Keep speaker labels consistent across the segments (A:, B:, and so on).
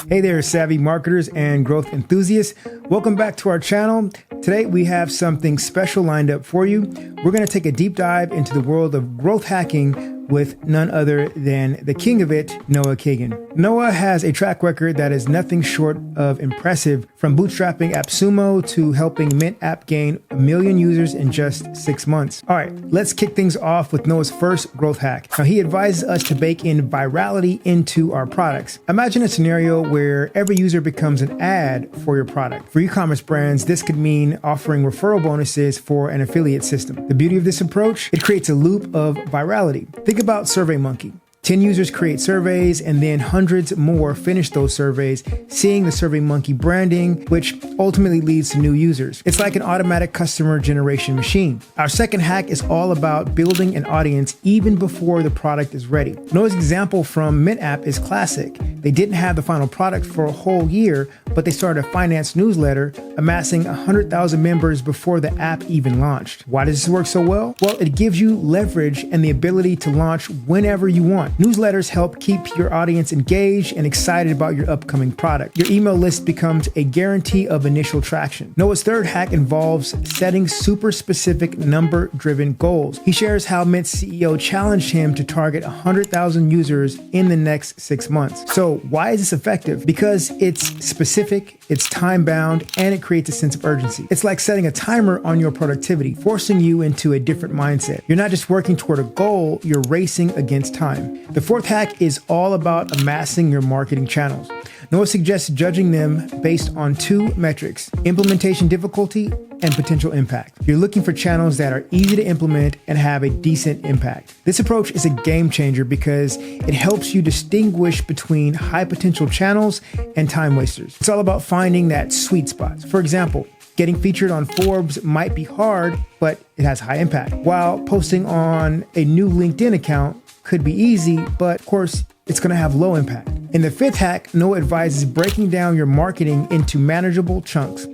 A: Hey there, savvy marketers and growth enthusiasts. Welcome back to our channel. Today we have something special lined up for you. We're going to take a deep dive into the world of growth hacking with none other than the king of it, Noah Kagan. Noah has a track record that is nothing short of impressive, from bootstrapping AppSumo to helping Mint app gain 1 million users in just 6 months. All right, let's kick things off with Noah's first growth hack. Now, he advises us to bake in virality into our products. Imagine a scenario where every user becomes an ad for your product. For e-commerce brands, this could mean offering referral bonuses for an affiliate system. The beauty of this approach, it creates a loop of virality. Think about SurveyMonkey. 10 users create surveys and then hundreds more finish those surveys, seeing the SurveyMonkey branding, which ultimately leads to new users. It's like an automatic customer generation machine. Our second hack is all about building an audience even before the product is ready. Noah's example from Mint app is classic. They didn't have the final product for a whole year, but they started a finance newsletter, amassing 100,000 members before the app even launched. Why does this work so well? Well, it gives you leverage and the ability to launch whenever you want. Newsletters help keep your audience engaged and excited about your upcoming product. Your email list becomes a guarantee of initial traction. Noah's third hack involves setting super specific number-driven goals. He shares how Mint's CEO challenged him to target 100,000 users in the next 6 months. So why is this effective? Because it's specific, it's time-bound, and it creates a sense of urgency. It's like setting a timer on your productivity, forcing you into a different mindset. You're not just working toward a goal, you're racing against time. The fourth hack is all about amassing your marketing channels. Noah suggests judging them based on 2 metrics: implementation difficulty and potential impact. You're looking for channels that are easy to implement and have a decent impact. This approach is a game changer because it helps you distinguish between high potential channels and time wasters. It's all about finding that sweet spot. For example, getting featured on Forbes might be hard, but it has high impact, while posting on a new LinkedIn account could be easy, but of course, it's going to have low impact. In the fifth hack, Noah advises breaking down your marketing into manageable chunks.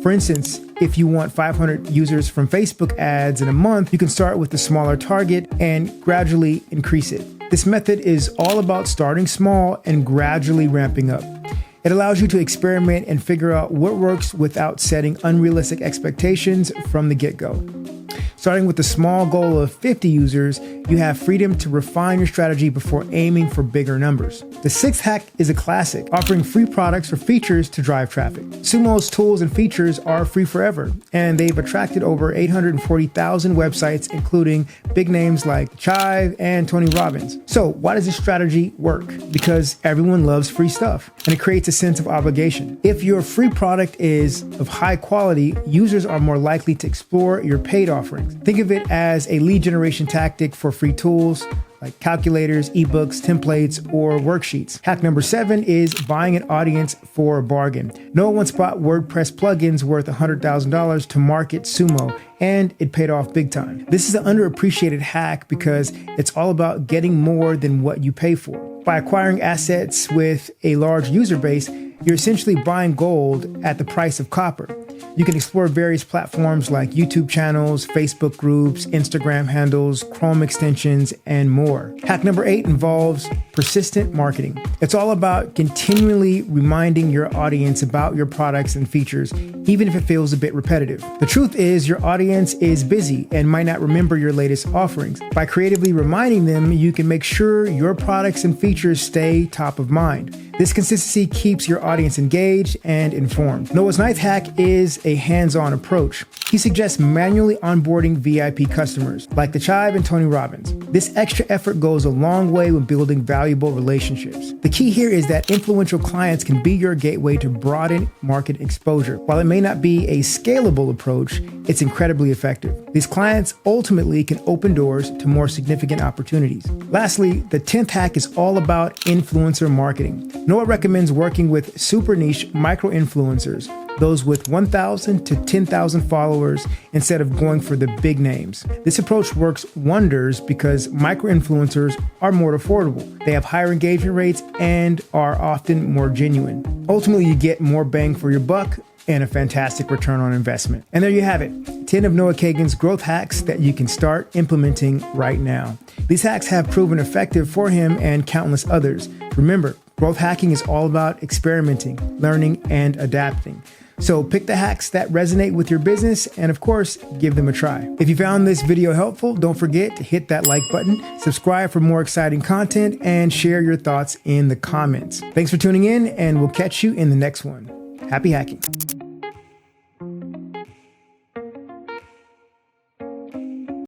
A: For instance, if you want 500 users from Facebook ads in a month, you can start with a smaller target and gradually increase it. This method is all about starting small and gradually ramping up. It allows you to experiment and figure out what works without setting unrealistic expectations from the get-go. Starting with a small goal of 50 users, you have freedom to refine your strategy before aiming for bigger numbers. The sixth hack is a classic, offering free products or features to drive traffic. Sumo's tools and features are free forever, and they've attracted over 840,000 websites, including big names like Chive and Tony Robbins. So why does this strategy work? Because everyone loves free stuff, and it creates a sense of obligation. If your free product is of high quality, users are more likely to explore your paid offerings. Think of it as a lead generation tactic for free tools like calculators, ebooks, templates, or worksheets. Hack number 7 is buying an audience for a bargain. Noah once bought WordPress plugins worth $100,000 to market Sumo, and it paid off big time. This is an underappreciated hack because it's all about getting more than what you pay for. By acquiring assets with a large user base, you're essentially buying gold at the price of copper. You can explore various platforms like YouTube channels, Facebook groups, Instagram handles, Chrome extensions, and more. Hack number 8 involves persistent marketing. It's all about continually reminding your audience about your products and features, even if it feels a bit repetitive. The truth is, your audience is busy and might not remember your latest offerings. By creatively reminding them, you can make sure your products and features stay top of mind. This consistency keeps your audience engaged and informed. Noah's ninth hack is a hands-on approach. He suggests manually onboarding VIP customers, like the Chive and Tony Robbins. This extra effort goes a long way when building valuable relationships. The key here is that influential clients can be your gateway to broaden market exposure. While it may not be a scalable approach, it's incredibly effective. These clients ultimately can open doors to more significant opportunities. Lastly, the 10th hack is all about influencer marketing. Noah recommends working with super niche micro-influencers, those with 1,000 to 10,000 followers, instead of going for the big names. This approach works wonders because micro-influencers are more affordable. They have higher engagement rates and are often more genuine. Ultimately, you get more bang for your buck and a fantastic return on investment. And there you have it, 10 of Noah Kagan's growth hacks that you can start implementing right now. These hacks have proven effective for him and countless others. Remember, Growth hacking is all about experimenting, learning, and adapting. So pick the hacks that resonate with your business and, of course, give them a try. If you found this video helpful, don't forget to hit that like button, subscribe for more exciting content, and share your thoughts in the comments. Thanks for tuning in, and we'll catch you in the next one. Happy hacking.